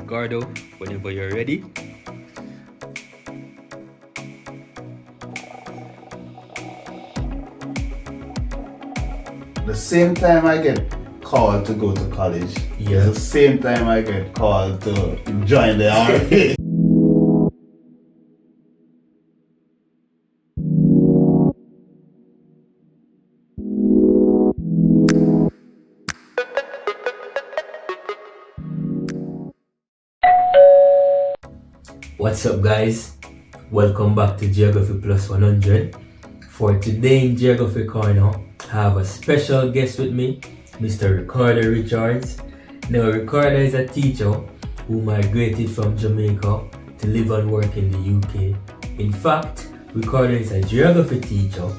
Ricardo, whenever you're ready. The same time I get called to go to college, Yeah. is the same time I get called to join the army. What's up, guys? Welcome back to Geography Plus 100. For today in Geography Corner, I have a special guest with me, Mr. Ricardo Richards. Now, Ricardo is a teacher who migrated from Jamaica to live and work in the UK. In fact, Ricardo is a geography teacher,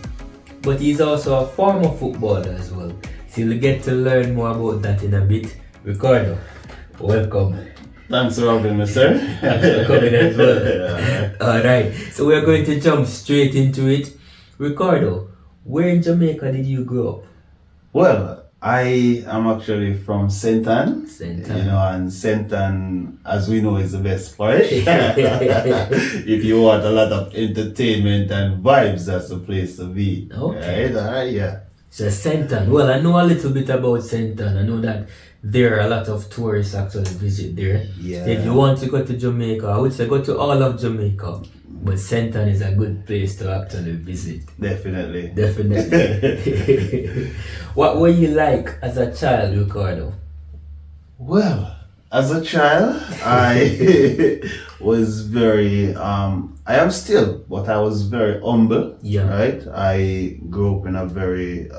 but he's also a former footballer as well. So you'll get to learn more about that in a bit. Ricardo, welcome. Thanks for having me, sir. Thanks for coming as well. Alright, so we're going to jump straight into it. Ricardo, where in Jamaica did you grow up? Well, I am actually from St. Ann. St. Ann. You know, and St. Ann, as we know, is the best part. If you want a lot of entertainment and vibes, that's the place to be. Okay. Alright, yeah. So St. Ann, well, I know a little bit about St. Ann. I know that there are a lot of tourists actually visit there. Yeah. So if you want to go to Jamaica, I would say go to all of Jamaica. But St. Ann is a good place to actually visit. Definitely. Definitely. What were you like as a child, Ricardo? Well, as a child, I was very, I am still, but I was very humble. Yeah. Right? I grew up in a very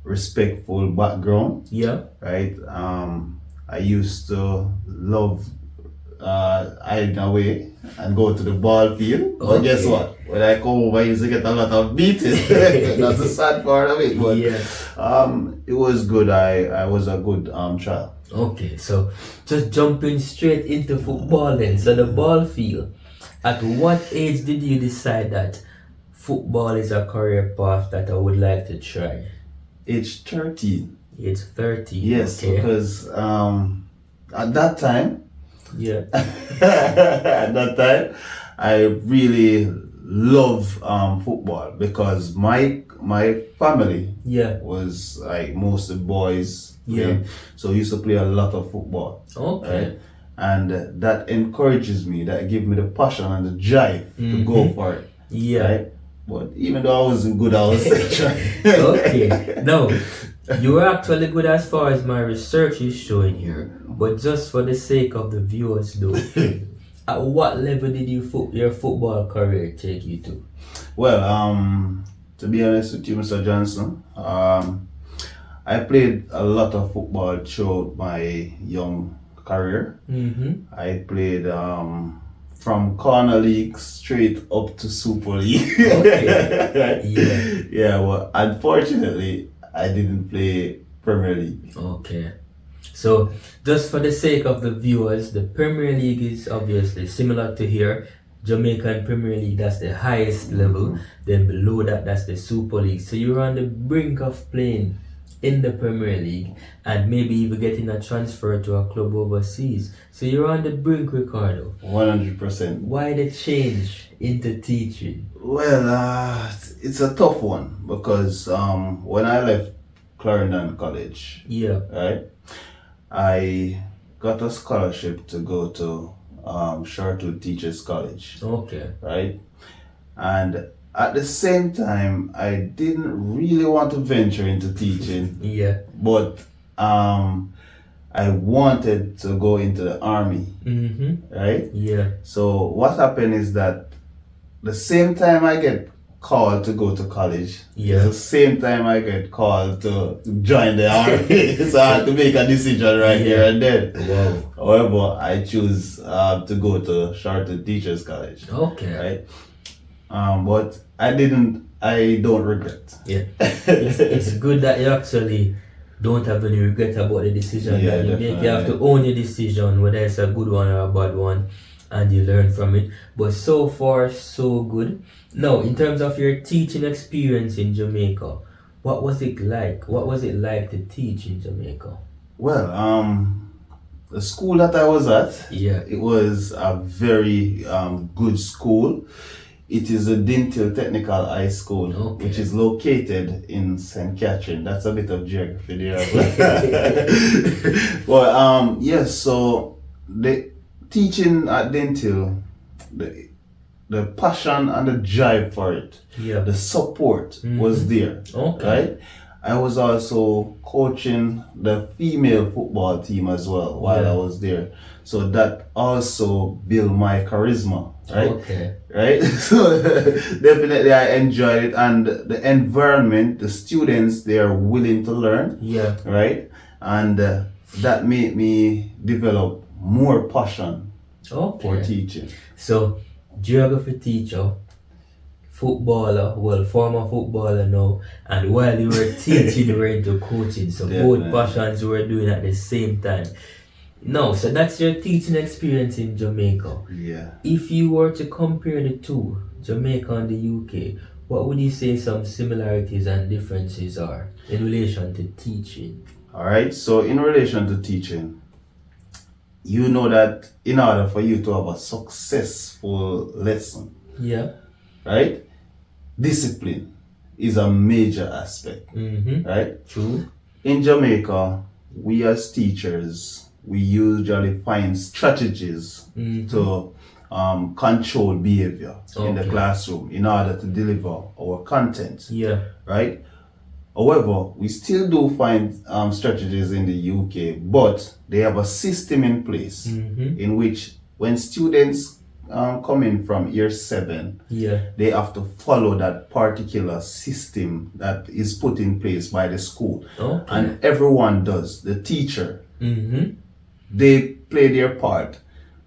respectful background. Yeah. Right? I used to love hiding away and go to the ball field. But guess what? When I come over, I used to get a lot of beating. That's the sad part of it. But it was good. I was a good child. Okay, so just jumping straight into football then. So the ball field. At what age did you decide that football is a career path that I would like to try? Age 13. Age 13. Yes, okay. because at that time, Yeah. at that time, I really love football because my family was like most of the boys. Yeah. So I used to play a lot of football. Okay. Right? And that encourages me, that gives me the passion and the drive to go for it. Yeah. Right? But even though I wasn't good, I was trying. Okay. No, you were actually good as far as my research is showing here. But just for the sake of the viewers though, at what level did your football career take you to? Well, to be honest with you, Mr. Johnson, I played a lot of football throughout my young career. Mm-hmm. I played from corner league straight up to Super League. Okay. Yeah. Yeah, well, unfortunately, I didn't play Premier League. Okay. So, just for the sake of the viewers, the Premier League is obviously similar to here. Jamaican Premier League, that's the highest level. Then below that, that's the Super League. So you're on the brink of playing in the Premier League and maybe even getting a transfer to a club overseas. So you're on the brink, Ricardo. 100%. Why the change into teaching? Well, it's a tough one because when I left Clarendon College, right, I got a scholarship to go to Sherwood Teachers College. Okay. Right? And at the same time, I didn't really want to venture into teaching. Yeah. But I wanted to go into the army. Mm-hmm. Right? Yeah. So what happened is that the same time I get called to go to college, Yeah. the same time I get called to join the army. So I had to make a decision right here and then. Wow. However, I choose to go to Sherwood Teachers College. Okay. Right? But I don't regret. Yeah. It's good that you actually don't have any regret about the decision that you make. You have to own your decision, whether it's a good one or a bad one, and you learn from it. But so far, so good. Now, in terms of your teaching experience in Jamaica, what was it like? What was it like to teach in Jamaica? Well, the school that I was at, Yeah. it was a very good school. It is a Dintil Technical High School, Okay. which is located in St. Catherine. That's a bit of geography there. Well, yes, so the teaching at Dintil, the passion and the drive for it, Yeah. the support was there, Okay. right? I was also coaching the female football team as well while I was there. So that also built my charisma, right? Okay. Right? So definitely I enjoyed it, and the environment, the students, they are willing to learn, Yeah. right? And that made me develop more passion for Okay. teaching. So, geography teacher, footballer, well, former footballer now, and while you were teaching, you were into coaching. So both Definitely. passions you were doing at the same time. No, so that's your teaching experience in Jamaica. Yeah. If you were to compare the two, Jamaica and the UK, what would you say some similarities and differences are in relation to teaching? All right. So in relation to teaching, you know that in order for you to have a successful lesson, Yeah. right? Discipline is a major aspect, Mm-hmm. right? True. In Jamaica, we as teachers, we usually find strategies to control behavior in the classroom in order to deliver our content, Yeah. right? However, we still do find strategies in the UK, but they have a system in place in which when students come in from year 7, they have to follow that particular system that is put in place by the school. Okay. And everyone does. The teacher, they play their part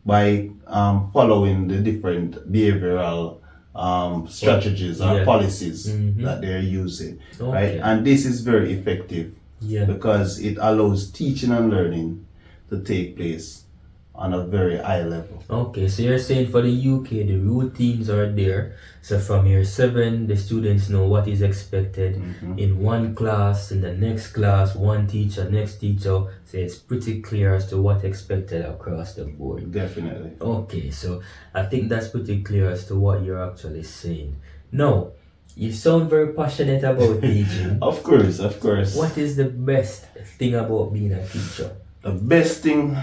by following the different behavioral strategies or policies that they're using, right? And this is very effective because it allows teaching and learning to take place on a very high level. Okay, so you're saying for the UK, the routines are there. So from year 7, the students know what is expected in one class, in the next class, one teacher, next teacher. So it's pretty clear as to what's expected across the board. Definitely. Okay, so I think that's pretty clear as to what you're actually saying. Now, you sound very passionate about teaching. Of course, of course. What is the best thing about being a teacher? The best thing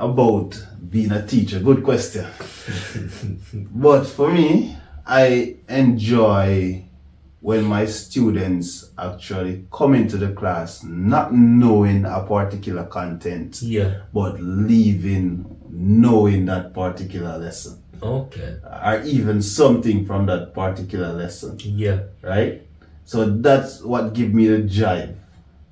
about being a teacher, good question. But for me, I enjoy when my students actually come into the class not knowing a particular content, but leaving knowing that particular lesson. Okay. Or even something from that particular lesson. Yeah. Right? So that's what gives me the drive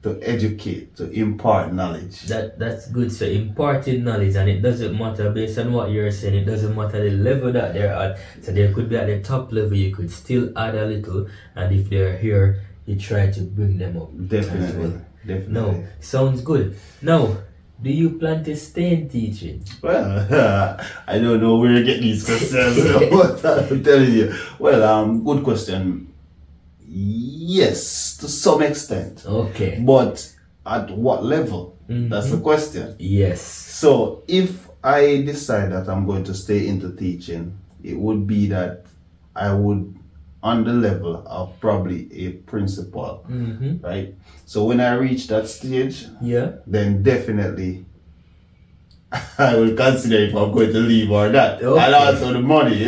to educate, to impart knowledge. That's good. So imparting knowledge, and it doesn't matter based on what you're saying, it doesn't matter the level that they're at. So they could be at the top level, you could still add a little, and if they're here, you try to bring them up. Definitely. Definitely. No, sounds good. Now, do you plan to stay in teaching? Well, I don't know where you get these questions, but I'm telling you. Well, good question. Yes, to some extent. Okay. But at what level? That's the question. Yes. So if I decide that I'm going to stay into teaching, it would be that I would on the level of probably a principal, right? So when I reach that stage, then definitely I will consider if I'm going to leave or not. Okay. And also the money.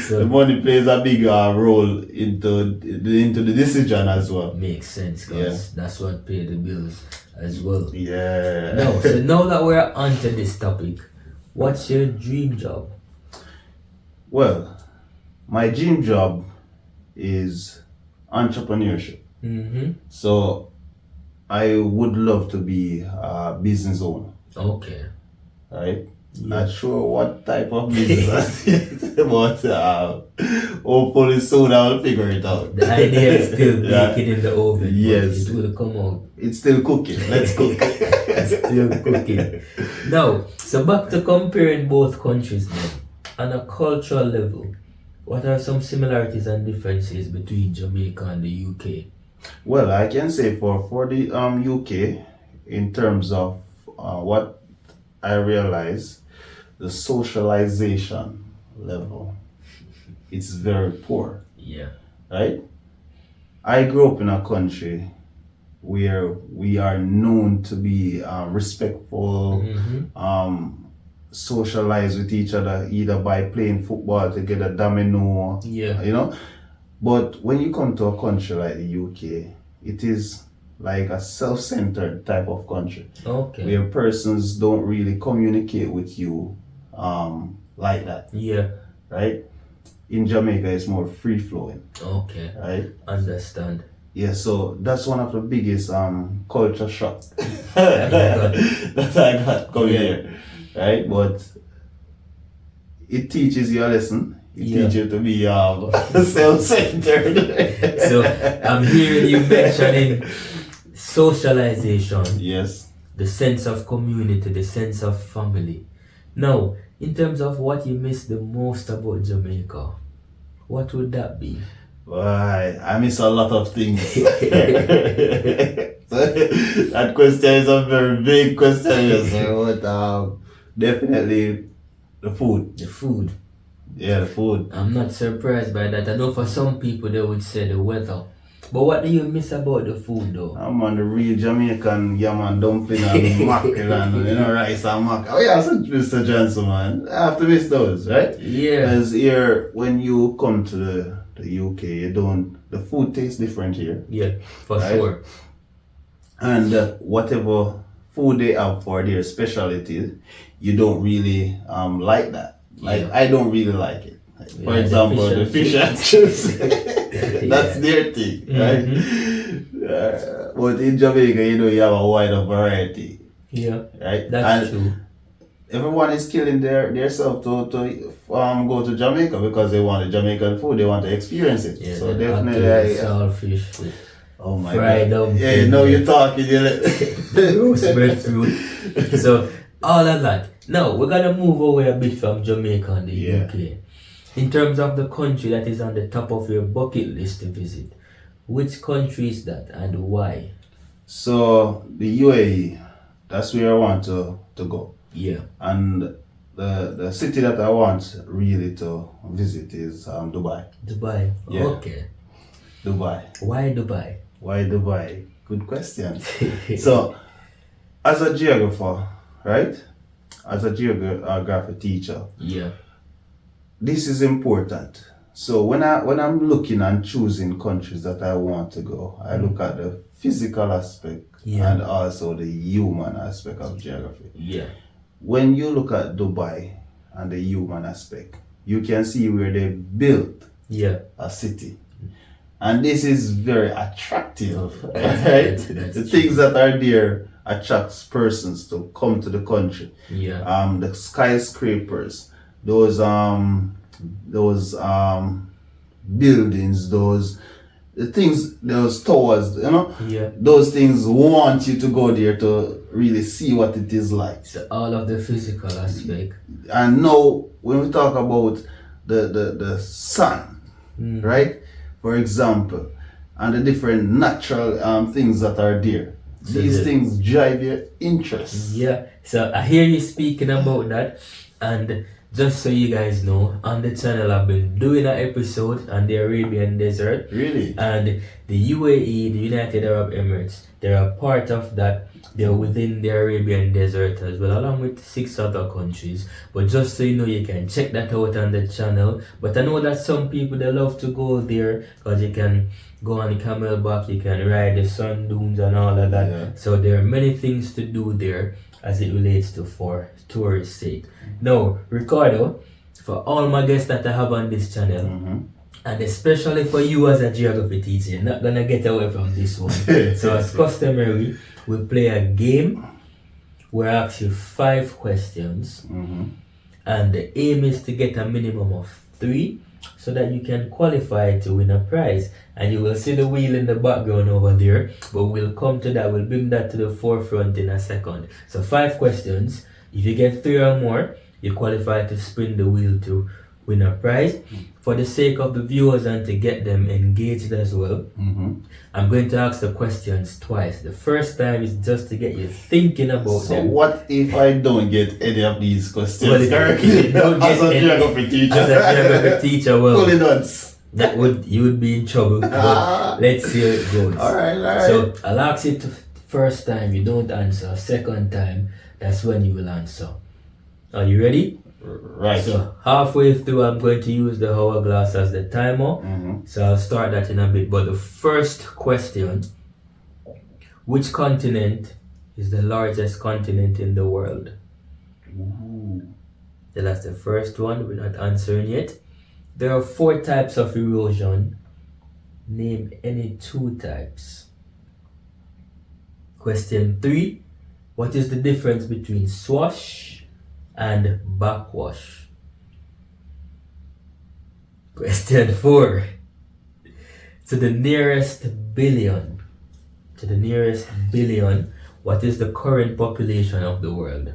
So the money plays a big role into the decision as well. Makes sense, because that's what pays the bills as well. Yeah. No, so now that we're onto this topic, what's your dream job? Well, my dream job is entrepreneurship. So I would love to be a business owner. Okay. Right? Not sure what type of business, but hopefully soon I will figure it out. The idea is still baking in the oven. Yes. It will come out. It's still cooking. Let's cook. It's still cooking. Now, so back to comparing both countries then. On a cultural level, what are some similarities and differences between Jamaica and the UK? Well, I can say for the UK, in terms of what I realize the socialization level, it's very poor, Yeah. right? I grew up in a country where we are known to be respectful, socialize with each other either by playing football together, domino, Yeah. you know. But when you come to a country like the UK, it is like a self-centered type of country Okay. where persons don't really communicate with you like that, Yeah. right? In Jamaica, it's more free-flowing, Okay. right? Understand. Yeah, so that's one of the biggest culture shock that I got coming here, right? But it teaches you a lesson. It teaches you to be self-centered. So I'm hearing you mentioning socialization, Yes. the sense of community, the sense of family. Now, in terms of what you miss the most about Jamaica, what would that be? Why? I miss a lot of things. That question is a very big question, yes, but definitely the food. The food. Yeah, the food. I'm not surprised by that. I know for some people they would say the weather. But what do you miss about the food though? I'm on the real Jamaican yam and dumpling and mackerel and rice and mackerel. Oh yeah, so Mr. Johnson, man. I have to miss those, right? Yeah. Because here, when you come to the UK, the food tastes different here. Yeah, for right? sure. And whatever food they have for their specialties, you don't really like that. Like, I don't really like it. Like, for example, the fish and chips. That's their thing, right? But in Jamaica, you have a wider variety. Yeah, right? That's true. Everyone is killing themselves to go to Jamaica because they want the Jamaican food. They want to experience it. Yeah, so definitely, saltfish. Oh my fried God! dumpling. Yeah, no, you're talking. Roast breadfruit. So all of that. Now we're gonna move away a bit from Jamaica and the UK. In terms of the country that is on the top of your bucket list to visit, which country is that and why? So the UAE, that's where I want to go. Yeah. And the city that I want really to visit is Dubai. Dubai. Yeah. Okay. Dubai. Why Dubai? Why Dubai? Good question. So, as a geographer, right? As a geography teacher, yeah, this is important. So when I'm looking and choosing countries that I want to go, I look at the physical aspect and also the human aspect of geography. Yeah. When you look at Dubai and the human aspect, you can see where they built a city. And this is very attractive, right? The things that are there attracts persons to come to the country. Yeah. The skyscrapers, those buildings, those towers, those things want you to go there to really see what it is like. So all of the physical aspect. And now when we talk about the sun, right? For example, and the different natural things that are there. So these things drive your interest. Yeah. So I hear you speaking about that, and just so you guys know, on the channel I've been doing an episode on the Arabian Desert. Really? And the UAE, the United Arab Emirates, they're a part of that. They're within the Arabian Desert as well, along with 6 other countries. But just so you know, you can check that out on the channel. But I know that some people, they love to go there because you can go on camelback, you can ride the sun dunes and all of that. Yeah. So there are many things to do there as it relates to for tourist sake. Now, Ricardo, for all my guests that I have on this channel, and especially for you as a geography teacher, you're not gonna get away from this one. So as customary, we play a game where I ask you 5 questions, and the aim is to get a minimum of 3 so that you can qualify to win a prize. And you will see the wheel in the background over there, but we'll come to that. We'll bring that to the forefront in a second. So 5 questions. If you get 3 or more, you qualify to spin the wheel to win a prize. For the sake of the viewers and to get them engaged as well, I'm going to ask the questions twice. The first time is just to get you thinking about So them. what if I don't get any of these questions Well, if correctly? you don't As get a any- geography teacher. As a geography teacher, well, Fully nuts. you would be in trouble. But let's see how it goes. Alright. So I'll ask you to first time you don't answer, second time that's when you will answer. Are you ready? Right. So halfway through I'm going to use the hourglass as the timer. So I'll start that in a bit. But the first question, which continent is the largest continent in the world? So that's the first one. We're not answering yet. There are 4 types of erosion. Name any 2 types. Question 3. What is the difference between swash and backwash? Question 4. To the nearest billion, what is the current population of the world?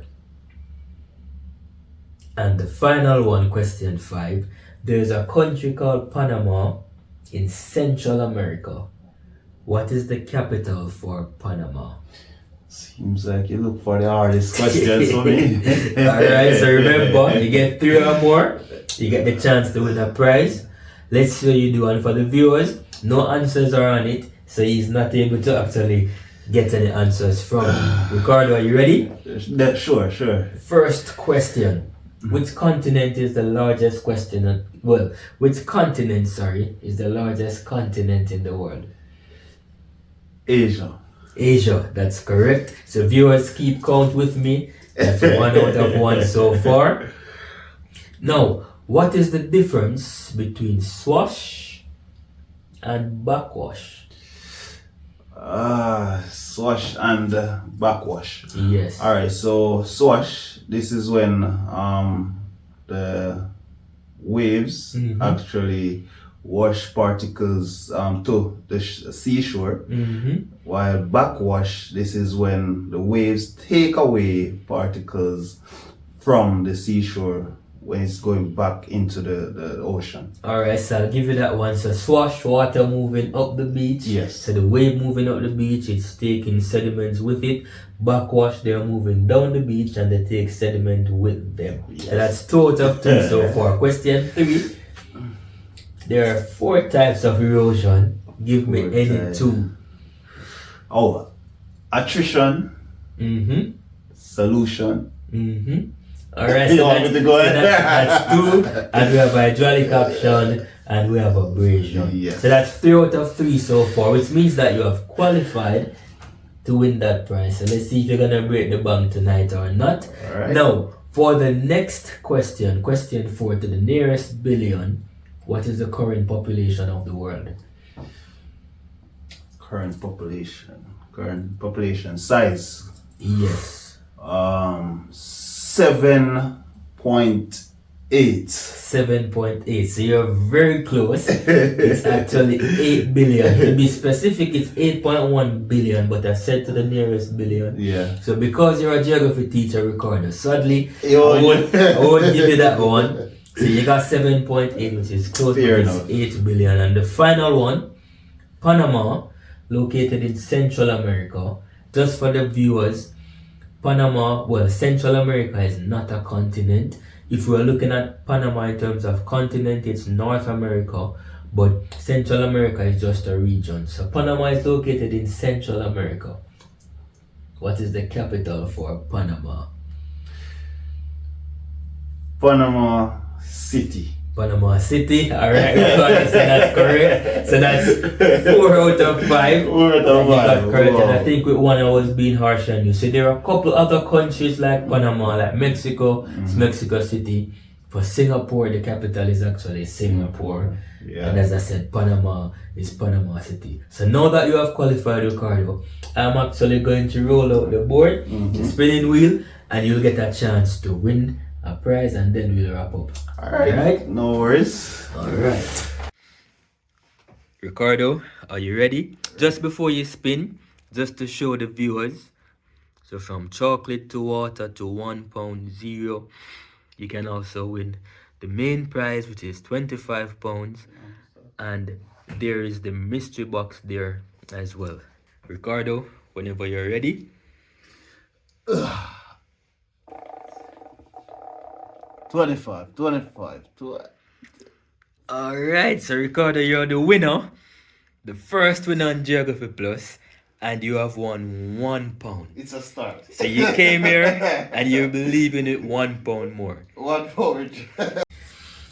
And the final one, question 5. There's a country called Panama in Central America. What is the capital for Panama? Seems like you look for the hardest questions for me. Alright, so remember, you get 3 or more, you get the chance to win a prize. Let's see how you do. And for the viewers, no answers are on it, so he's not able to actually get any answers from you. Ricardo, are you ready? Sure. First question. Which continent is the largest which continent, is the largest continent in the world? Asia, that's correct. So viewers, keep count with me. That's 1 out of 1 so far. Now, what is the difference between swash and backwash? Swash and backwash. Yes. Alright, so swash, this is when the waves actually wash particles to the seashore, while backwash, this is when the waves take away particles from the seashore when it's going back into the ocean. Alright, so I'll give you that one. So swash, water moving up the beach. Yes. So the wave moving up the beach, it's taking sediments with it. Backwash, they're moving down the beach and they take sediment with them. Yes. So that's 2 out of 2 so far. Question 3. There are 4 types of erosion. Give me any 2. Attrition, solution. Alright, You so want me to go ahead? that's 2. And we have hydraulic action and we have abrasion. Yes. So that's 3 out of 3 so far, which means that you have qualified to win that prize. So let's see if you're gonna break the bank tonight or not. Alright. Now, for the next question, question 4, to the nearest billion, what is the current population of the world? Current population size. Yes. 7.8. 7.8. So you're very close. It's actually 8 billion. To be specific, it's 8.1 billion, but I said to the nearest billion. Yeah. So because you're a geography teacher, Ricardo, sadly, I Yo. won't give you that one. So you got 7.8, which is close to Fair this enough. 8 billion. And the final one, Panama, located in Central America. Just for the viewers, Central America is not a continent. If we're looking at Panama in terms of continent, it's North America, but Central America is just a region. So Panama is located in Central America. What is the capital for Panama? Panama City. Panama City. Alright, so that's correct. So that's 4 out of 5. 4 out of You got 5. correct, and I Wow. think with one I was being harsh on you. So there are a couple other countries like Panama, like Mexico, it's Mexico City. For Singapore, the capital is actually Singapore. Yeah. And as I said, Panama is Panama City. So now that you have qualified, Ricardo, I'm actually going to roll out the board, the spinning wheel, and you'll get a chance to win a prize, and then we'll wrap up. Alright. No worries. Alright. Ricardo, are you ready? Just before you spin, just to show the viewers, so from chocolate to water to £1 0, you can also win the main prize, which is £25, and there is the mystery box there as well. Ricardo, whenever you're ready. 25. Alright, so Ricardo, you're the winner. The first winner on Geography Plus, and you have won £1. It's a start. So you came here and you're believing it £1 more. £1.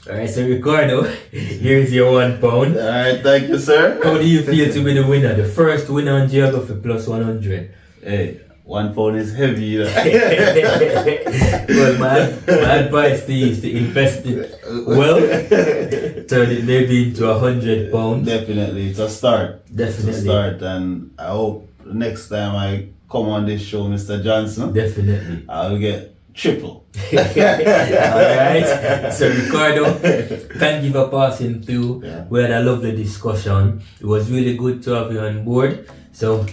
Alright, so Ricardo, here's your £1. Alright, thank you, sir. How do you feel to be the winner? The first winner on Geography Plus 100. Hey, £1 is heavy, you know. Well, my advice to you is to invest it well, turn it maybe into £100. Definitely, it's a start. Definitely. It's a start, and I hope next time I come on this show, Mr. Johnson, Definitely. I'll get triple. Alright, so Ricardo, thank you for passing through. Yeah. We had a lovely discussion. It was really good to have you on board. So,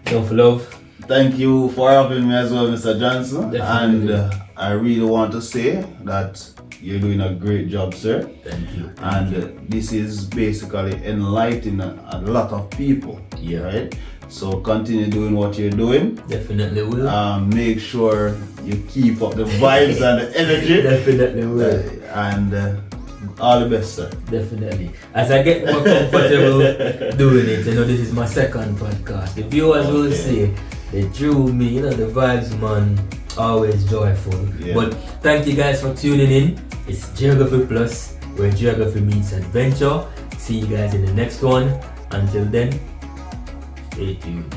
tough love. Thank you for having me as well, Mr. Johnson. Definitely. And I really want to say that you're doing a great job, sir. Thank you. And this is basically enlightening a lot of people. Yeah. Right? So continue doing what you're doing. Definitely will. Make sure you keep up the vibes and the energy. Definitely will. And all the best, sir. Definitely. As I get more comfortable doing it, you know, this is my second podcast. The viewers will say they drew me, you know, the vibes, man, always joyful. Yeah. But thank you guys for tuning in. It's Geography Plus, where geography meets adventure. See you guys in the next one. Until then, stay tuned.